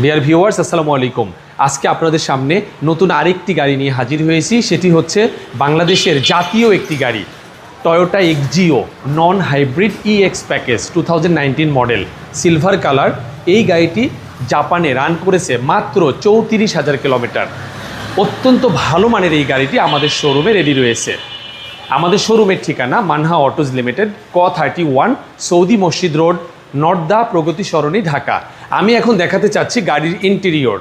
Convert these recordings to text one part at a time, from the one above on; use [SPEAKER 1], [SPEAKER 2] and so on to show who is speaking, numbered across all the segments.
[SPEAKER 1] Dear viewers, আসসালামু আলাইকুম। আজকে আপনাদের সামনে নতুন আরেকটি গাড়ি নিয়ে হাজির হয়েছি। সেটি হচ্ছে বাংলাদেশের জাতীয় একটি গাড়ি, Toyota Axio non hybrid EX package 2019 model, silver colour. এই গাড়িটি জাপানে রান করেছে মাত্র 34,000 কিলোমিটার। অত্যন্ত ভালো মানের এই গাড়িটি আমাদের শোরুমে রেডি রয়েছে। আমাদের শোরুমের ঠিকানা মানহা অটোজ লিমিটেড, ক 31, সৌদি মসজিদ রোড, নর্দা, প্রগতি সরণি, ঢাকা। আমি এখন দেখাতে চাচ্ছি গাড়ির ইন্টেরিয়র।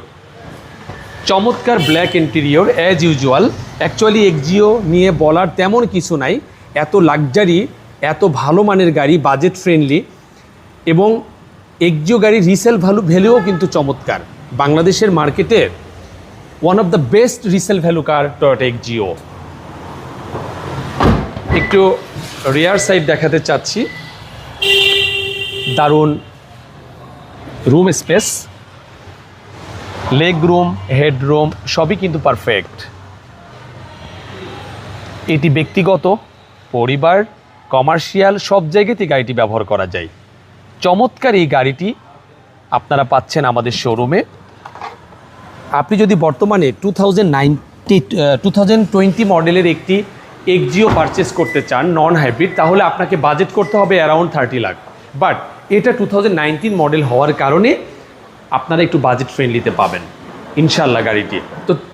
[SPEAKER 1] চমৎকার black interior as usual. Actually Axio নিয়ে বলার তেমন কিছু নাই, এত লাক্সারি, এত ভালো মানের গাড়ি, বাজেট ফ্রেন্ডলি, এবং এক্সজিও গাড়ির রিসেল ভ্যালুও কিন্তু চমৎকার। বাংলাদেশের মার্কেটে one of the best resale value car Toyota Axio. একটু রিয়ার সাইড দেখাতে চাচ্ছি। দারুণ room space, leg room, head room সবই কিন্তু পারফেক্ট। এটি ব্যক্তিগত, পরিবার, কমার্শিয়াল সব জায়গাতেই গাড়িটি ব্যবহার করা যায়। চমৎকার এই গাড়িটি আপনারা পাচ্ছেন আমাদের শোরুমে। আপনি যদি বর্তমানে 2020 মডেলের একটি এক্সজিও পারচেস করতে চান নন হাইব্রিড, তাহলে আপনাকে বাজেট করতে হবে অ্যারাউন্ড 30 লাখ। বাট এটা 2019 মডেল হওয়ার কারণে আপনারা একটু বাজেট ফ্রেন্ডলিতে পাবেন ইনশাল্লাহ গাড়িটি। তো